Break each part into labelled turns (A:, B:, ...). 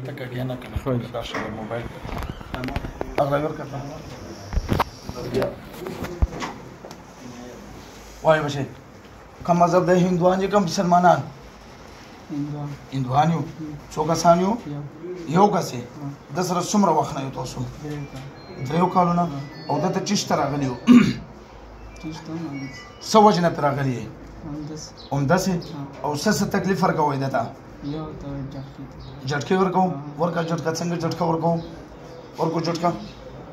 A: Italiana que me puede dar sobre el mobile. Agregar que وای بشه کوم مذهب د هندوان چې کوم مسلمانان هندوان یو څو کسان یو کسې د سره څومره وخت نه یو تاسو دریو کالونه او دته چشت راغلی یو څه وجه نه راغلی همداسې او څه تکلیف ورکوي دته جټکې ورکا جټکا څنګه جټکا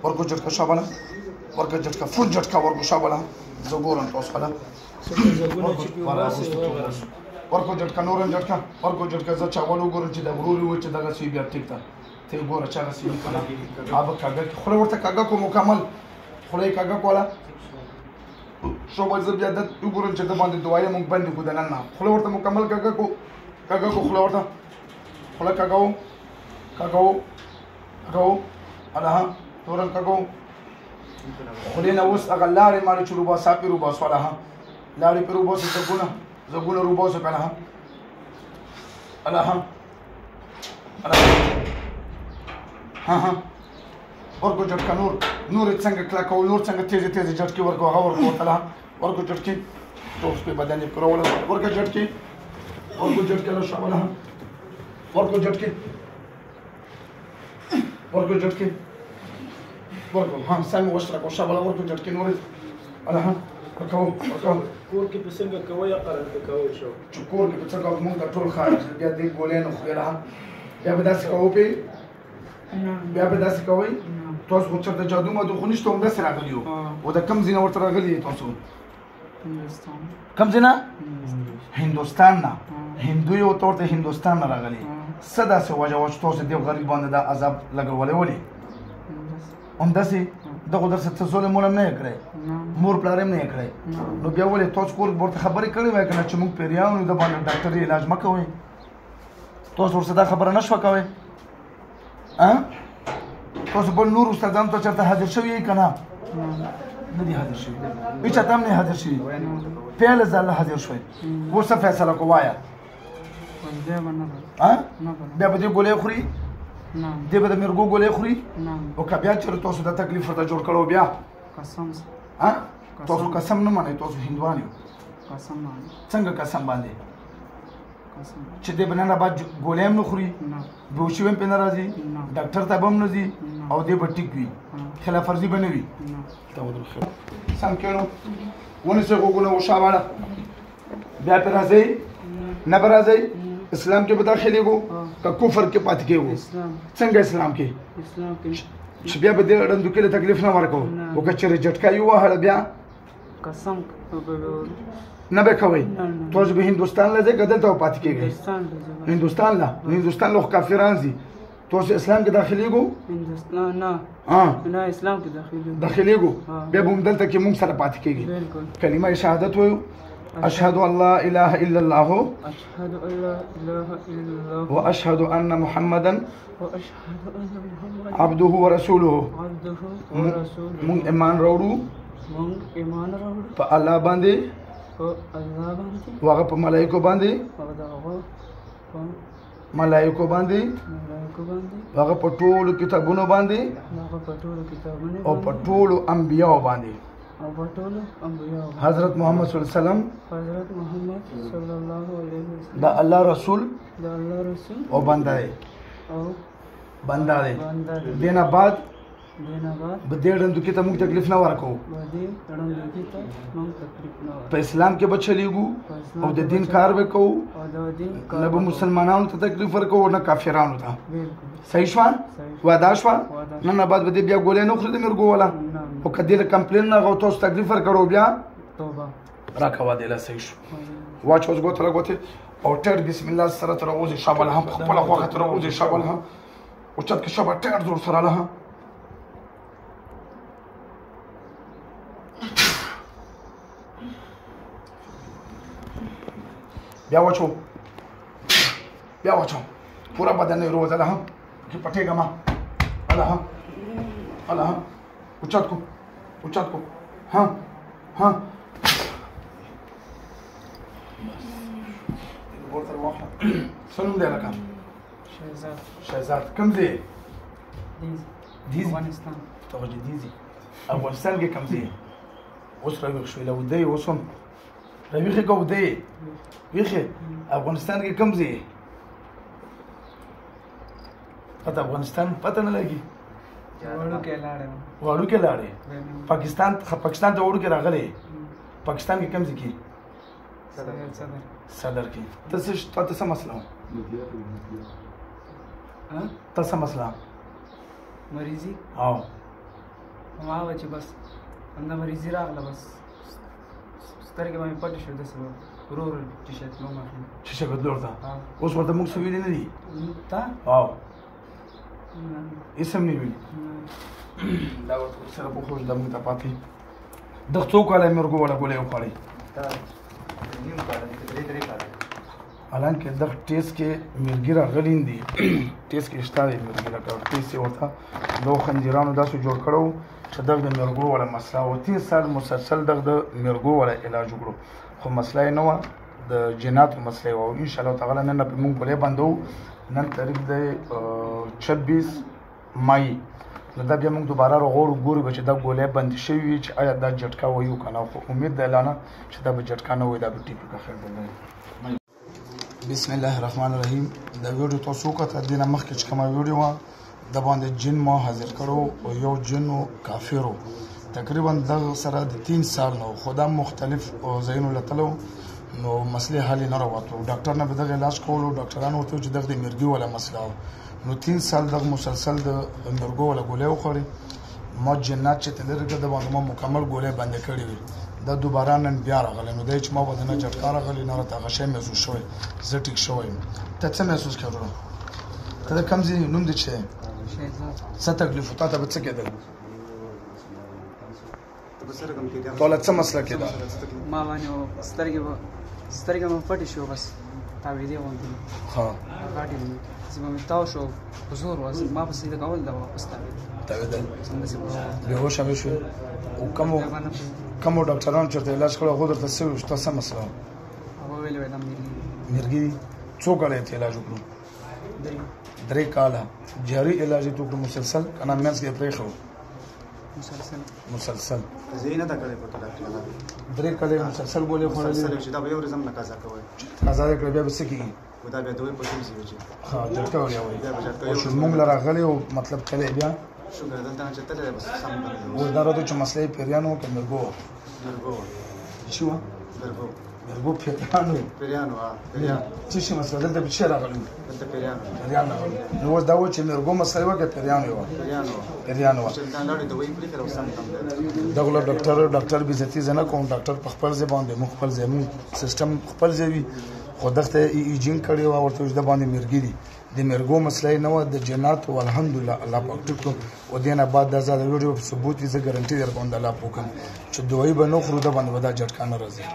A: ورکو جټکا شاباله ورکا جټکا فول جټکا ورکو شاباله زه ګورم تاسو خلا ورکو جټکا نورم جټکا ورکو جټکا زه چاولو ګورم چې د وروري و چې دغه سی بیا ټیک تا ته ګوره چا غسی کنه اب کاګه خله ورته کاګه کو مکمل خله کاګه کولا شو به زه بیا د ګورم چې د باندې دوايي مونږ باندې کو دنه نه خله ورته مکمل کاګه کو خله ورته خله کاګو الله تورن کاګو خلينا وسط أغلاري مالي شروبا سابي روبا صلاها لاري بروبا زبونا روبا سبحانها الله ها ورقو جركا نور تسنگ كلاكو نور تسنگ تيزي جركي ورقو غورقو تلا ورقو جركي توس بي بداني كرولا ورقو جركي لو شعبلها ورقو جركي ورکو ها سم وشرک وشابله ورکو جټکی نورې الله ورکو
B: کور کې په څنګه کوي یا قرار کې کوي شو
A: چې کور کې په څنګه موږ ټول خارج بیا دې ګولې نه خو راها بیا به داسې کوو په بیا به داسې کوي تاسو خو چرته جادو مادو خو نشته هم داسې راغلی وو او د کم ځینه ورته راغلی تاسو کم ځینه هندوستان نه هندو یو ورته هندوستان نه راغلی څه داسې وجه وه چې تاسو دې غریب باندې دا عذاب لګولی ولې همداسې دغه درسه څه ظلم ولم نه یې کړی مور پلار یې نه یې کړی نو بیا ولې تاسو کور ورته خبرې کړې وای که نه چې موږ پیریان یو د باندې ډاکټري علاج مه کوئ تاسو ورسره دا خبره نه شوه کوئ تاسو بل نور استادانو ته چېرته حاضر شوي یئ که نه نه دي حاضر شوي هېچا ته هم نه حاضر شوي پیله ځاله حاضر شوی اوس څه فیصله کو وایه بیا به دې ګولۍ خوري دې به د مرګو ګولۍ خوري او که بیا چېرې تاسو دا تکلیف ورته جوړ کړی بیا تاسو قسم نه منئ تاسو هندوان یو څنګه قسم باندې چې دې به نن بعد ګولۍ هم نه خوري بېهوشي به هم پرې نه راځي ډاکټر ته به هم نه ځي او دې به ټیک وي خلاف ورزي به نه وي سم کېنو ونیسئ غوږونه وشاباړه بیا پرې راځئ نه به راځئ اسلام کې به داخلېږو که کفر کې پاتې کېږو څنګه اسلام کې چې بیا به دې ړندو کې تکلیف نه ورکوو او که چېرې جټکا یې ووهله بیا نه به کوئ تاسو به هندوستان له ځئ که دلته به پاتې کېږئ هندوستان له خو کافران ځي تاسو اسلام کې داخلېږو داخلېږو بیا به هم دلته کې مونږ سره پاتې کېږي کلمه شهادت وایو أشهد أن لا إله إلا الله وأشهد أن محمدا عبده ورسوله من إيمان راوړو په الله باندې وهغه په ملایکو باندې هغه په ټولو کتابونو باندې او په ټولو انبیاو باندې حضرت محمد صلی الله علیه وسلم دا الله رسول او بنده دی دینا بعد به دې ړندو کې ته موږ تکلیف نه ورکوو په اسلام کې به چلیږو او د دین کار به کوو نه به مسلمانانو ته تکلیف ورکوو نه کافرانو ته صحیح شوه وعده شوه نن نه بعد به دې بیا ګولۍ نه خوري د مرګو والا او که دې له کمپلین نه هغه تاسو تکلیف ورکړو بیا راکوه دې له صحیح شو واچ اوس ګوته لګوتې او ټیر بسم الله سره تر اوزې شابله هم په خپله خوښه تر اوزې شابله هم اوچت کې شابه ټیر زور سره له هم بیا وچو پورا بدن نه روز الله کې پټېږه ما الله اوچت کو ها ورته واخله سلام دی لکه شهزاد کوم ځای دیزي
C: افغانستان
A: ته وجه دیزي افغانستان کې کوم ځای اوس راویښ شوې له ودې اوس هم راویښې که ودې ویښې افغانستان کې کوم ځای پته افغانستان پته نه لګي وړوکی لاړې پاکستان ته وړوکی راغلی پاکستان کې کوم ځای کې صدر کې ته څه مسله ته څه مسله
C: مریضي
A: او
C: ما و چې بس همدا مریضي راغله بس سترګې به مې پټې شوې داسې به ورو ورو چیشه تلو ما
A: شیشه بدلور ته اوس ورته موږ څه ویلي نه دي
C: تا
A: او هېڅ هم نه ویلي دا ورته سره پوښوش دا موږ ته پاتې دغه څو کاله یې مرګو وړه ګولۍ وخوړې حالانکه دغه ټیسټ کې مرګي راغلي دي ټیسټ کې شته دی مرګي راکړ ټیسټ یې ورته دغو خنجرانو داسې جوړ کړی چې دغه د مرګو وړه مسله و 3 سال مسلسل دغه د مرګو وړه علاج وکړو خو مسله یې نه وه د جیناتو مسله یې وه او انشاءالله تعالی نن به موږ ګولۍ بندوو نن تاریخ دی 26 مای نو دا بیا موږ دوباره راغواړو ګورو به چې دا ګولۍ بندې شوي وي چې آیا دا جټکا وایو که نه خو امید دی اعلانه چې دا به جټکا نه وایي دا به ټیپي که خیر دی بسم الله الرحمن الرحیم دا ویډیو تاسو وکړه د دې نه مخکې چې کومه ویډیو وه د باندې جن ما حاضر کړو او یو جن و کافر و تقریبا دغه سره د 3 سال نه خو دا مختلف ځایونو له تلو نو مسلې حل یې نه راوتلو ډاکټر نه به دغه علاج کولو ډاکټرانو ورته چې دغه د مرګي والا مسله وه نو 3 سال دغه مسلسل د مرګو والا ګولۍ وخوړې ما جنات چې ته لرې کړه د باندې ما مکمل ګولۍ بندې کړې وې دا دوباره نن بیا راغلی نو دی چې ما به د نه جټکا راغلی نه راته هغه شی محسوس شوی زه ټیک شوی یم ته څه محسوس کړې وروره ته د کوم ځای نوم دی چې څه تکلیف و تا ته به څه کېدل توله څه مسله کېده
C: ما باندې سترګې مې پټې شو بس تاویدې غوندې
A: ها
C: غاټې چې به مې تاو شو په زور ما په سیده کول دا واپس
A: تاوېدل بېهوشه مې شوې او کومو ډاکټرانو چېرته علاج کړی هغو درته څه ویل چې تا څه مسله وه
C: هغه ویلې وای دا
A: مرګي دي څو کاله یې علاج وکړو 3 کاله جاري علاج یې وکړو مسلسل که نه منځ کې یې پرېښه مسلسل
B: زینه تا کړې په ډاکټر
A: 3 کاله مسلسل ګولۍ خوړلې
B: چې دا به یو ورځ هم نه قضا کوي
A: قضا یې کړې بیا به څه کېږي
B: دا بیا دوی په کوم ځای وځي
A: ها جټکا ولې وایي او چې موږ له راغلي او مطلب کله بیا
B: شکر دلته چې تللی بس سم
A: اوس دا راته چې مسله یې پیریانو وه که مرګو وه څه وه مرګو پیریانو څه شي مسله دلته به څه راغلي وو پیریان راغلي نو اوس دا و چې مرګو مسله یې وه که پیریانو یې وه پیریانو وه دغه له ډاکټر بې عزتي زه نه کوم ډاکټر په خپل ځای باندې موږ خپل ځای موږ سیسټم خپل ځای وي خو دغته ایجینګ کړی وه ورته چې د باندې مرګي دي د مرګو مسله یې نه وه د جناتو الحمدلله الله پاک ټیک کړو او دې نه بعد دا زه د ویډیو په ثبوت وي زه ګارنټي در باندې الله پوه کوم چې دوایي به نه خورو د باندې به دا جټکا نه راځي